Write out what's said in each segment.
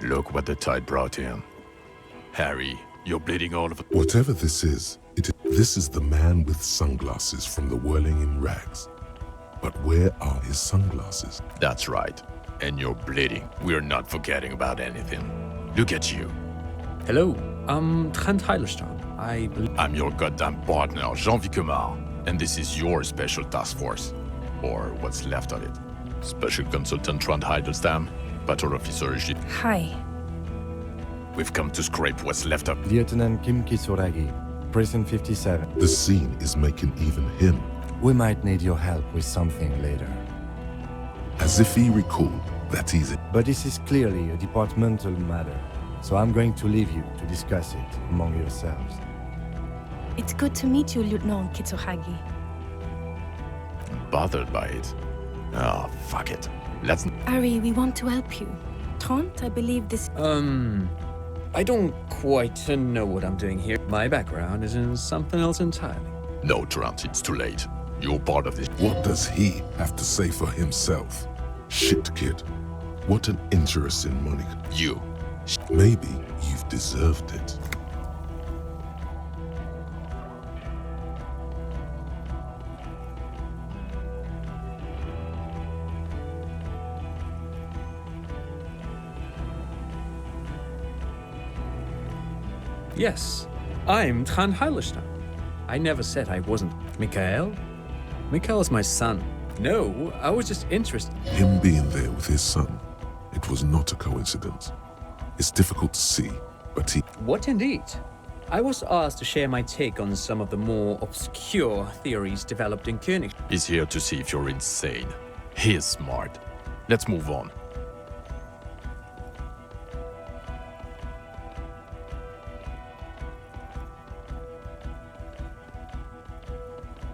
Look what the tide brought in. Harry, you're bleeding all over. Whatever this is, this is the man with sunglasses from the Whirling in Rags. But where are his sunglasses? That's right. And you're bleeding. We're not forgetting about anything. Look at you. Hello, I'm Trent Heilerstein. I'm your goddamn partner, Jean-Vic Kemar. And this is your special task force. Or what's left of it. Special Consultant Trent Heidelstein, Patrol Officer G. Hi. We've come to scrape what's left of. Lieutenant Kim Kisuragi, Prison 57. The scene is making even him. We might need your help with something later. As if he recalled that he's it. But this is clearly a departmental matter, so I'm going to leave you to discuss it among yourselves. It's good to meet you, Lieutenant Kitsuhagi. Bothered by it. Oh, fuck it. Let's... Ari, we want to help you. Trent, I believe this... I don't quite know what I'm doing here. My background is in something else entirely. No, Trent, it's too late. You're part of this. What does he have to say for himself? Shit, kid. What an interesting moniker. You. Maybe you've deserved it. Yes, I'm Trent Heilerstein. I never said I wasn't. Mikhail? Mikhail is my son. No, I was just interested. Him being there with his son, it was not a coincidence. It's difficult to see, but he... What indeed? I was asked to share my take on some of the more obscure theories developed in König. He's here to see if you're insane. He is smart. Let's move on.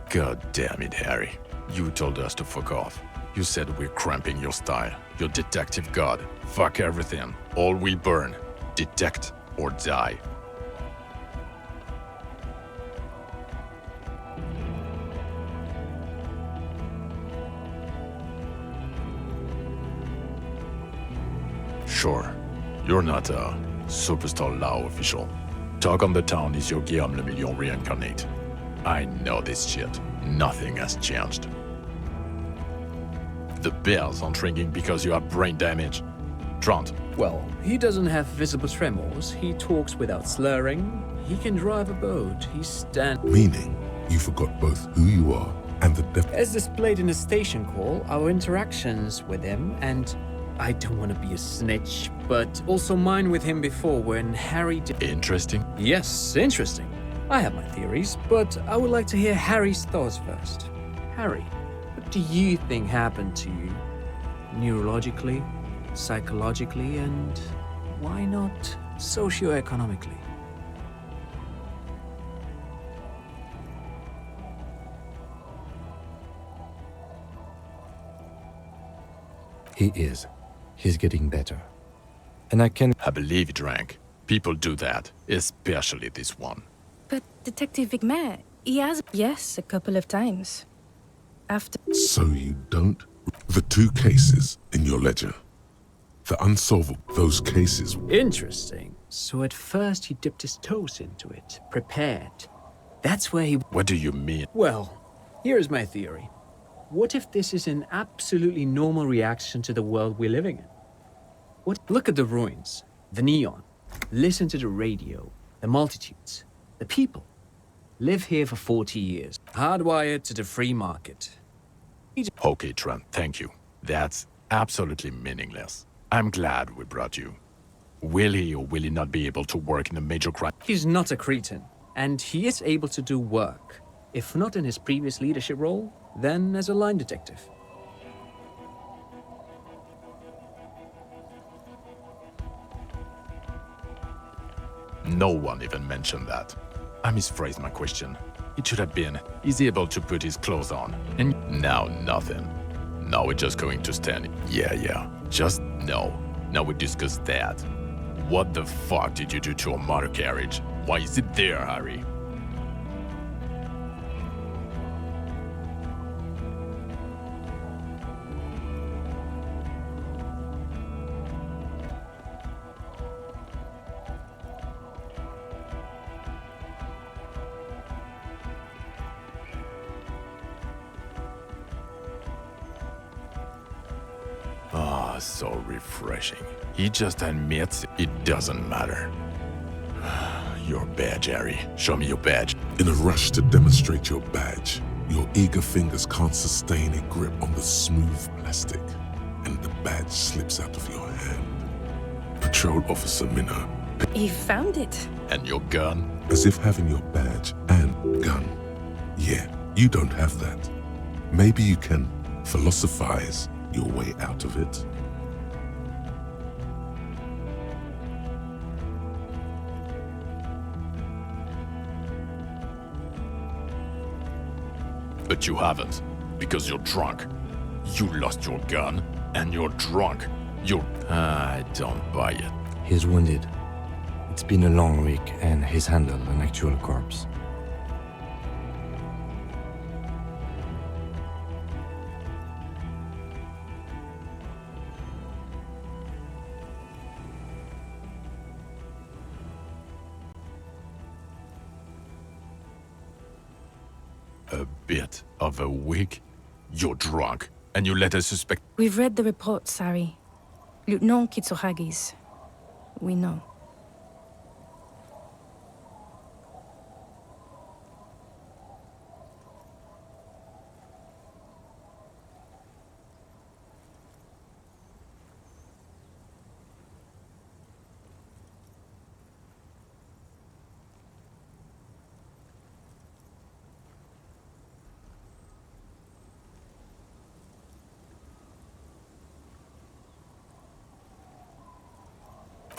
God damn it, Harry. You told us to fuck off. You said we're cramping your style. Your detective god. Fuck everything. All we burn. Detect or die. Sure, you're not a superstar law official. Talk on the town is your Guillaume Le Million reincarnate. I know this shit. Nothing has changed. The bells aren't ringing because you have brain damage. Trent. Well, he doesn't have visible tremors. He talks without slurring. He can drive a boat. Meaning, you forgot both who you are and the depth. As displayed in the station call, our interactions with him, and I don't want to be a snitch, but also mine with him before when Harry did... Interesting? Yes, interesting. I have my theories, but I would like to hear Harry's thoughts first. Harry, what do you think happened to you? Neurologically, psychologically, and why not socioeconomically? He is. He's getting better. And I believe he drank. People do that, especially this one. But Detective Vigmer, he has... Yes, a couple of times. After... So you don't? The two cases in your ledger. The unsolvable, those cases. Interesting. So at first he dipped his toes into it, prepared. That's where he... What do you mean? Well, here's my theory. What if this is an absolutely normal reaction to the world we're living in? Look at the ruins, the neon, listen to the radio, the multitudes, the people. Live here for 40 years, hardwired to the free market. Okay, Trent, thank you. That's absolutely meaningless. I'm glad we brought you. Will he or will he not be able to work in a major crime? He's not a cretin, and he is able to do work. If not in his previous leadership role, then as a line detective. No one even mentioned that. I misphrased my question. It should have been, is he able to put his clothes on? And now nothing. Now we're just going to stand. Yeah. Just no. Now we discuss that. What the fuck did you do to a motor carriage? Why is it there, Harry? So refreshing. He just admits it doesn't matter. Your badge, Harry. Show me your badge. In a rush to demonstrate your badge, your eager fingers can't sustain a grip on the smooth plastic, and the badge slips out of your hand. Patrol Officer Minna. He found it. And your gun? As if having your badge and gun. Yeah, you don't have that. Maybe you can philosophize your way out of it. But you haven't, because you're drunk. You lost your gun, and you're drunk. I don't buy it. He's wounded. It's been a long week, and he's handled an actual corpse. A bit of a week? You're drunk, and you let us suspect. We've read the reports, Harry. Lieutenant Kitsuhagi's. We know.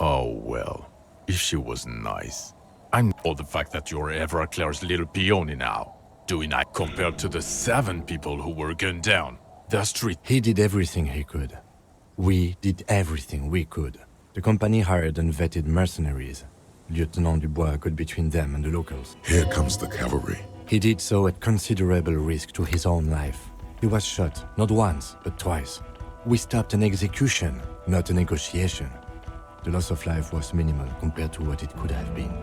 Oh, well, if she was nice. I'm all the fact that you're ever Claire's little peony now. Doing I compared to the 7 people who were gunned down. The street. He did everything he could. We did everything we could. The company hired and vetted mercenaries. Lieutenant Dubois got between them and the locals. Here comes the cavalry. He did so at considerable risk to his own life. He was shot, not once, but twice. We stopped an execution, not a negotiation. The loss of life was minimal compared to what it could have been.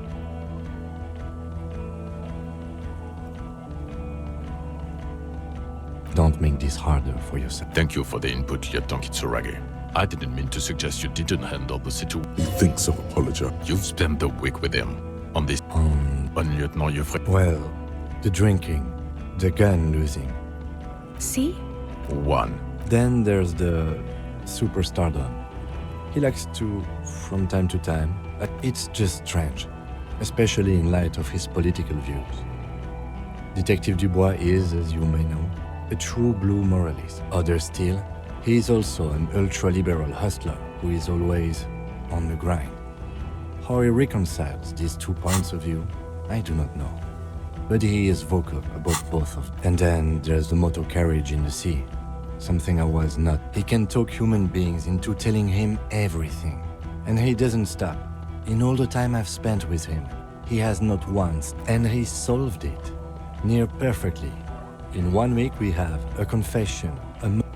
Don't make this harder for yourself. Thank you for the input, Lieutenant Kitsuragi. I didn't mean to suggest you didn't handle the situation. He thinks of apology. You've spent the week with him. On this... On Lieutenant Yufre. Well, the drinking, the gun losing. See? 1. Then there's the superstardom. He likes to, from time to time, but it's just strange, especially in light of his political views. Detective Dubois is, as you may know, a true blue moralist. Others still, he is also an ultra-liberal hustler who is always on the grind. How he reconciles these 2 points of view, I do not know. But he is vocal about both of them. And then there's the motor carriage in the sea. Something I was not. He can talk human beings into telling him everything. And he doesn't stop. In all the time I've spent with him, he has not once, and he solved it. Near perfectly. In 1 week we have a confession.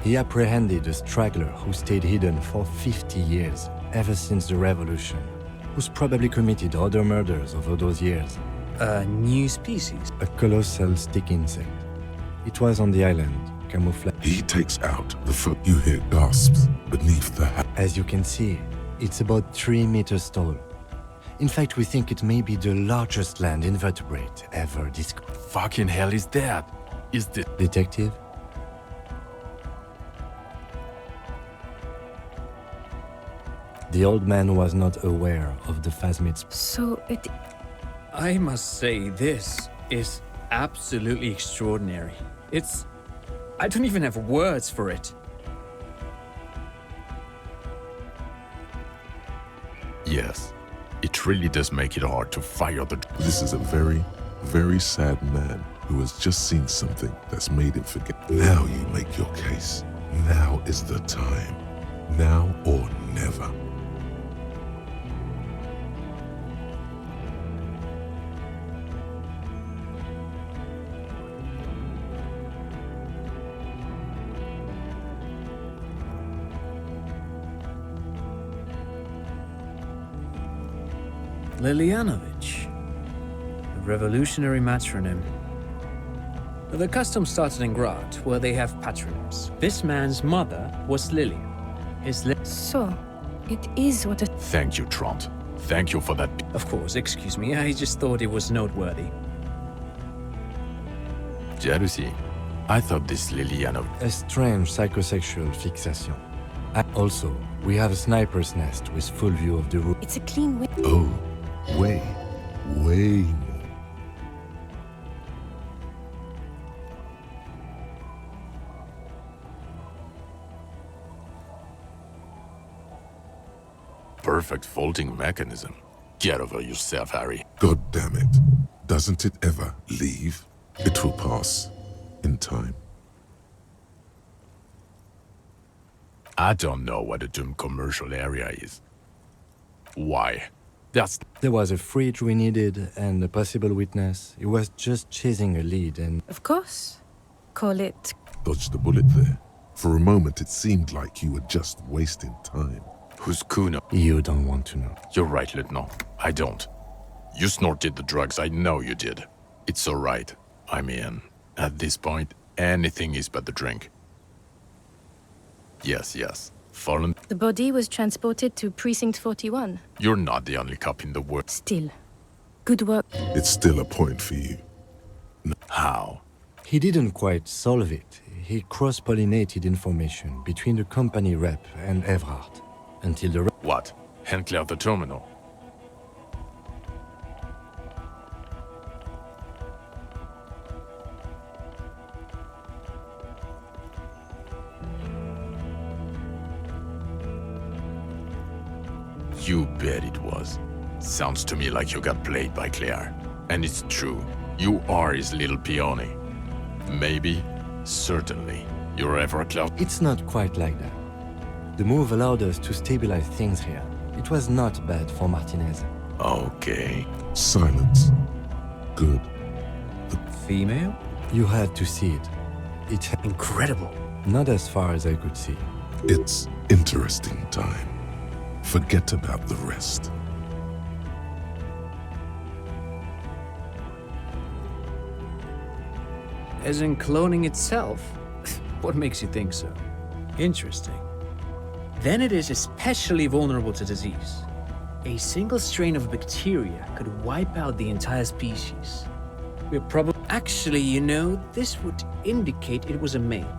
He apprehended a straggler who stayed hidden for 50 years, ever since the revolution, who's probably committed other murders over those years. A new species. A colossal stick insect. It was on the island, camouflage. He takes out the foot. You hear gasps beneath the hat. As you can see, it's about 3 meters tall. In fact, we think it may be the largest land invertebrate ever discovered. Fucking hell is that? Is the... Detective? The old man was not aware of the phasmid's. So it... I must say, this is absolutely extraordinary. It's... I don't even have words for it. Yes. It really does make it hard to fire the... This is a very, very sad man who has just seen something that's made him forget. Now you make your case. Now is the time. Now or never. Lilianovich, a revolutionary matronym. The custom started in Grad, where they have patronyms. This man's mother was Lily. So, it is what a... Thank you, Trant. Thank you for that. Of course, excuse me, I just thought it was noteworthy. Jealousy. I thought this Liliana. A strange psychosexual fixation. Also, we have a sniper's nest with full view of the room. It's a clean win. Oh, way more. Perfect folding mechanism. Get over yourself, Harry. God damn it. Doesn't it ever leave? It will pass in time. I don't know what a Doom commercial area is. Why? That's... There was a fridge we needed and a possible witness. He was just chasing a lead and... Of course. Call it... Dodged the bullet there. For a moment, it seemed like you were just wasting time. Who's Kuno? You don't want to know. You're right, Lieutenant. I don't. You snorted the drugs, I know you did. It's alright. I mean, at this point, anything is but the drink. Yes. Fallen. The body was transported to Precinct 41. You're not the only cop in the world. Still. Good work. It's still a point for you. How? He didn't quite solve it. He cross-pollinated information between the company rep and Evrard. Until the... What? Hand clear the terminal. You bet it was. Sounds to me like you got played by Claire. And it's true. You are his little peony. Maybe, certainly, you're ever cloud. It's not quite like that. The move allowed us to stabilize things here. It was not bad for Martinez. Okay. Silence. Good. Female? You had to see it. It's Incredible. not as far as I could see. It's interesting time. Forget about the rest. As in cloning itself? What makes you think so? Interesting. Then it is especially vulnerable to disease. A single strain of bacteria could wipe out the entire species. We're probably... Actually, you know, this would indicate it was a male.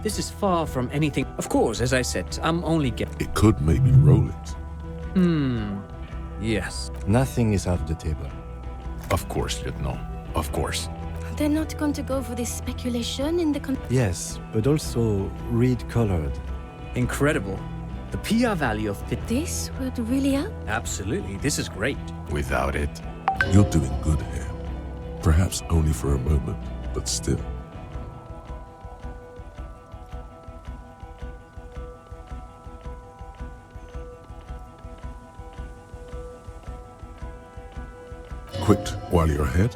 This is far from anything... Of course, as I said, I'm only guessing. It could maybe roll it. Yes. Nothing is off the table. Of course, Lieutenant. Of course. They're not going to go for this speculation in the Yes, but also reed-colored. Incredible. The PR value of This would really help. Absolutely, this is great. Without it, You're doing good here. Perhaps only for a moment, but still. Quit while you're ahead?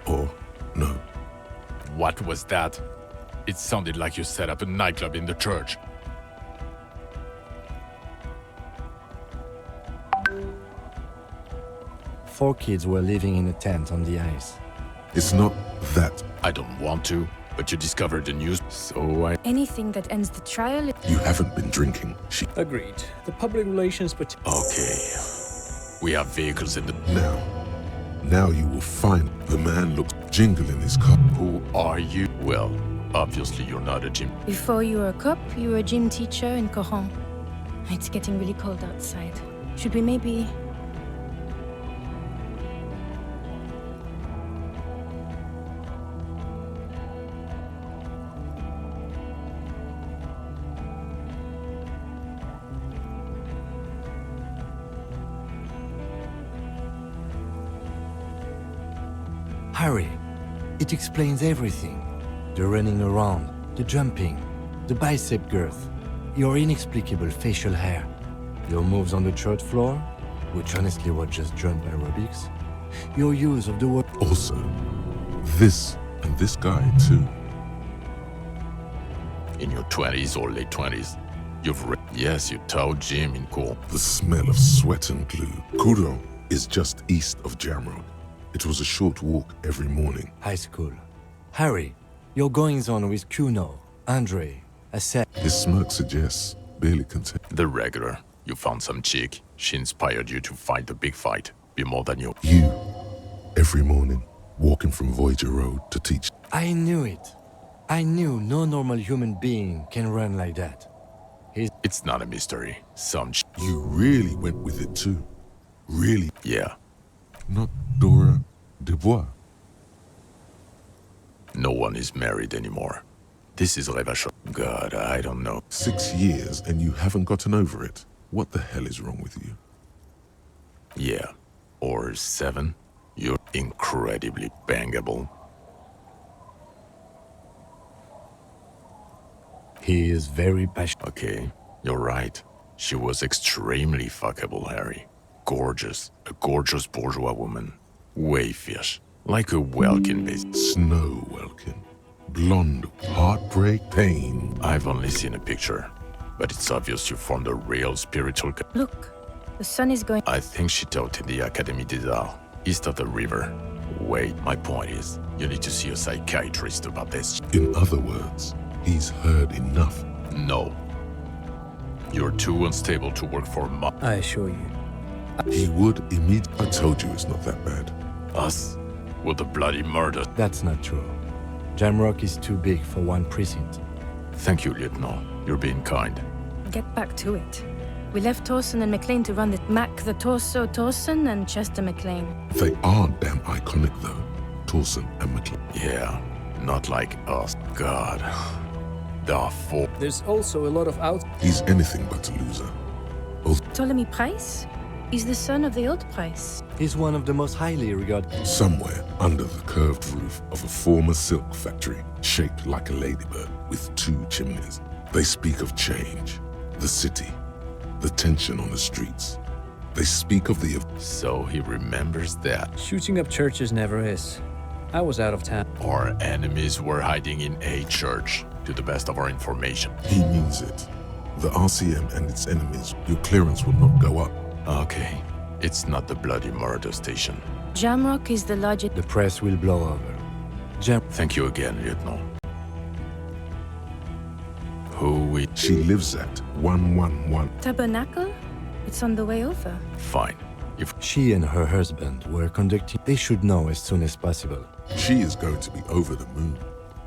Or no? what was that? It sounded like you set up a nightclub in the church. Four kids were living in a tent on the ice. It's not that. I don't want to, but you discovered the news, so I... Anything that ends the trial... You haven't been drinking. Agreed. The public relations, but Okay. We have vehicles in the... Now you will find the man looks jingle in his car. Who are you? Well, obviously you're not a gym... Before you were a cop, you were a gym teacher in Coron. It's getting really cold outside. Should we maybe... Harry, it explains everything. The running around, the jumping, the bicep girth, your inexplicable facial hair, your moves on the church floor, which honestly was just jump aerobics, your use of the word... Also, this and this guy too. In your 20s or late 20s, you've Yes, you towed Jim in cool. The smell of sweat and glue. Coudon is just east of Jamrod. It was a short walk every morning. High school. Harry, your goings-on with Kuno, Andre, Asset. His smirk suggests barely content. The regular. You found some chick. She inspired you to fight the big fight. Be more than you. You, every morning, walking from Voyager Road to teach. I knew it. I knew no normal human being can run like that. It's not a mystery. You really went with it too. Really. Yeah. Not Dora Dubois. No one is married anymore. This is Revachon. God, I don't know. 6 years and you haven't gotten over it. What the hell is wrong with you? Yeah. Or 7. You're incredibly bangable. He is very passionate. Okay, you're right. She was extremely fuckable, Harry. Gorgeous. A gorgeous bourgeois woman. Way fish. Like a Welkin base. Snow Welkin. Blonde, heartbreak, pain. I've only seen a picture, but it's obvious you formed a real spiritual. Look, the sun is going. I think she taught in the Académie des Arts, east of the river. Wait, my point is, you need to see a psychiatrist about this. In other words, he's heard enough. No. You're too unstable to work for I assure you. He would immediately. I told you it's not that bad. us with the bloody murder. That's not true. Jamrock is too big for one precinct. Thank you, Lieutenant. You're being kind. Get back to it. We left Torsen and McLean to run the Mac the Torso Torsen and Chester McLean. They are damn iconic though. Torsen and McLean. Yeah, not like us. God. There are 4. There's also a lot of out. He's anything but a loser. Ptolemy Price? He's the son of the old Price. He's one of the most highly regarded. Somewhere under the curved roof of a former silk factory, shaped like a ladybird with 2 chimneys. They speak of change, the city, the tension on the streets. They speak of the... So he remembers that. Shooting up churches never is. I was out of town. Our enemies were hiding in a church, to the best of our information. He means it. The RCM and its enemies, your clearance will not go up. Okay, it's not the bloody murder station. Jamrock is the largest. The press will blow over. Thank you again, Lieutenant. Who we... She lives at 111. Tabernacle? It's on the way over. Fine. If... She and her husband were conducting. They should know as soon as possible. She is going to be over the moon.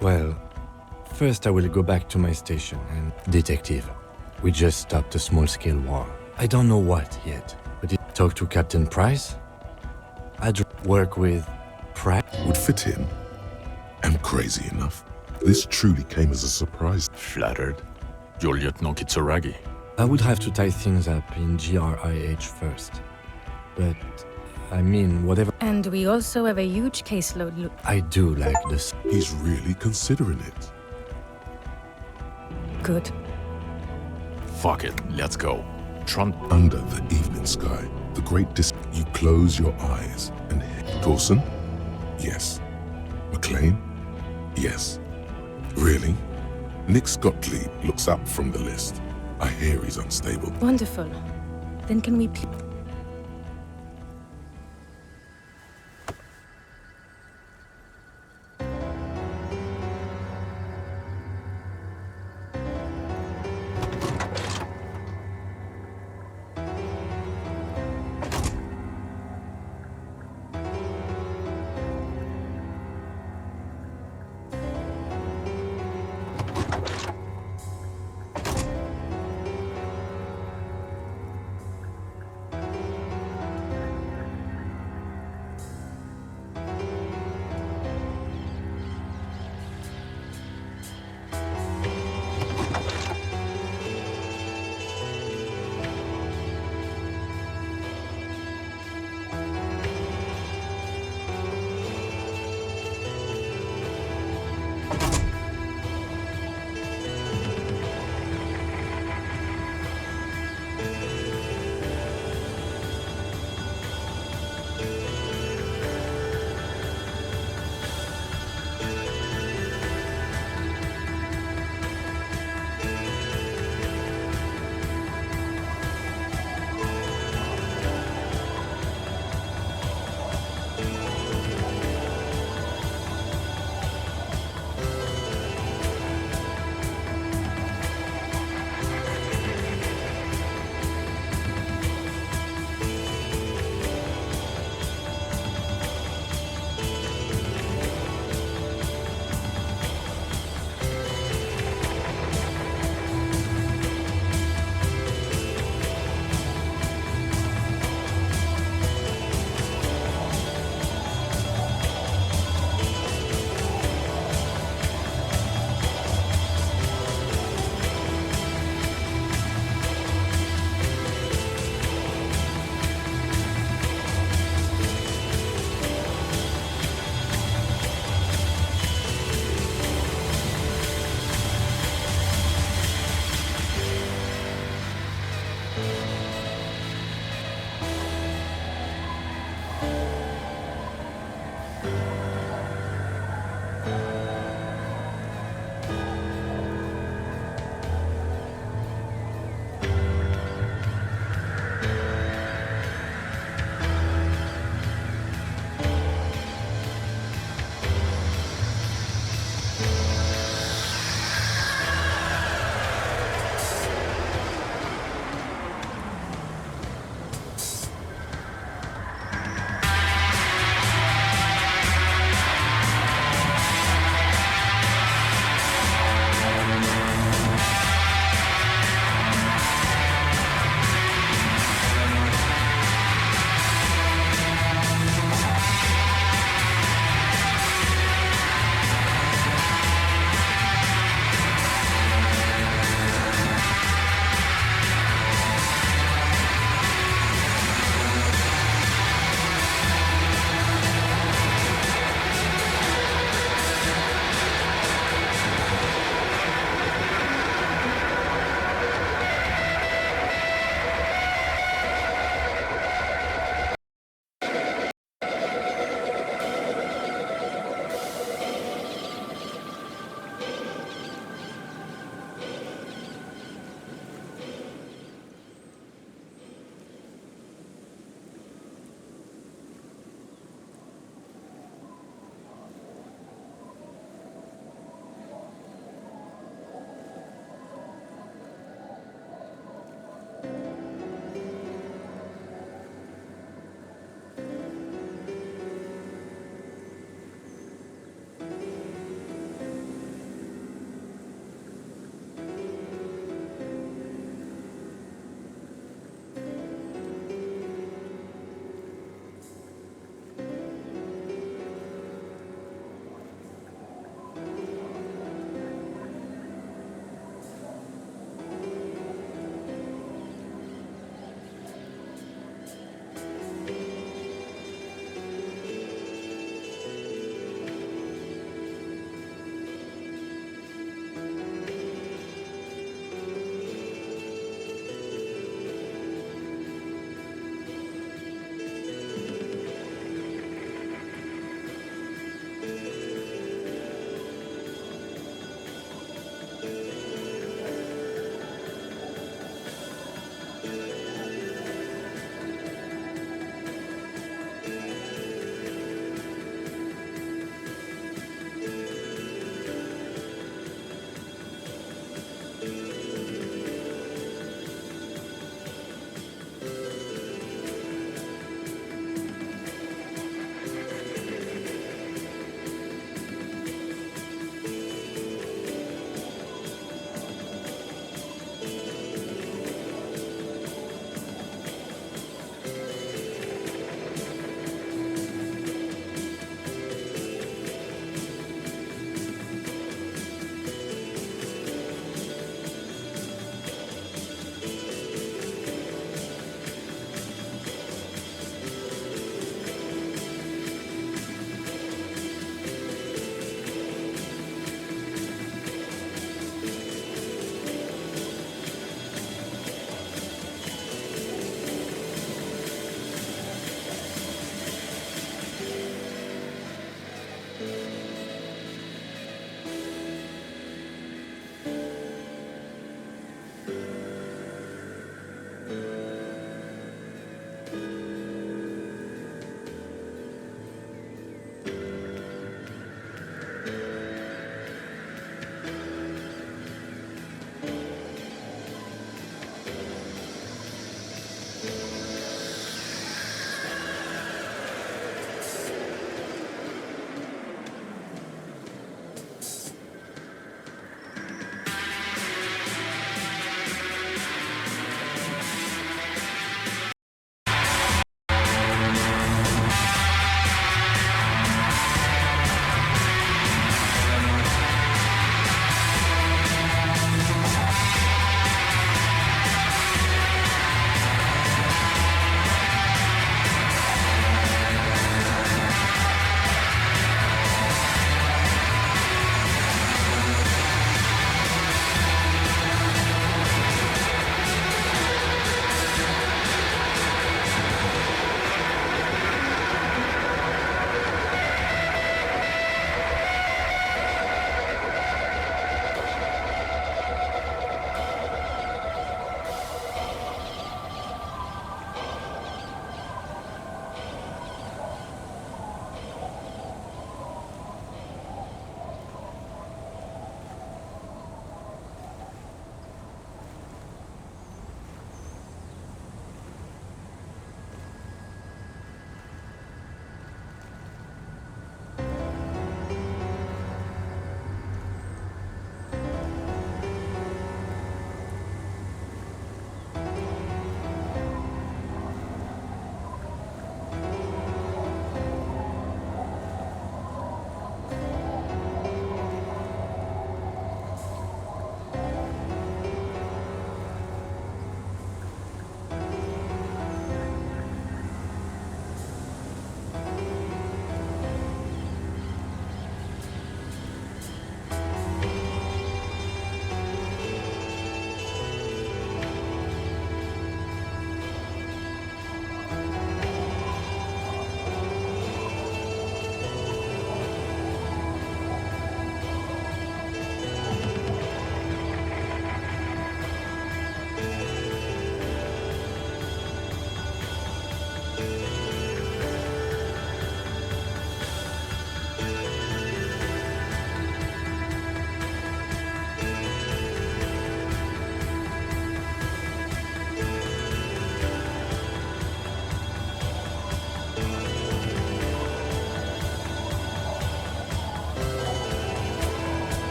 Well, first I will go back to my station and... Detective, we just stopped a small-scale war. I don't know what yet, but it... Talk to Captain Price? I'd work with... Price? Would fit in. And crazy enough. This truly came as a surprise. Flattered. You're Lieutenant Kitsuragi. I would have to tie things up in GRIH first. But, I mean, whatever... And we also have a huge caseload. Look, I do like this. He's really considering it. good. Fuck it, let's go. Trump. Under the evening sky, the great you close your eyes and hit. Dawson? Yes. McLean? Yes. Really? Nick Gottlieb looks up from the list. I hear he's unstable. Wonderful. Then can we please...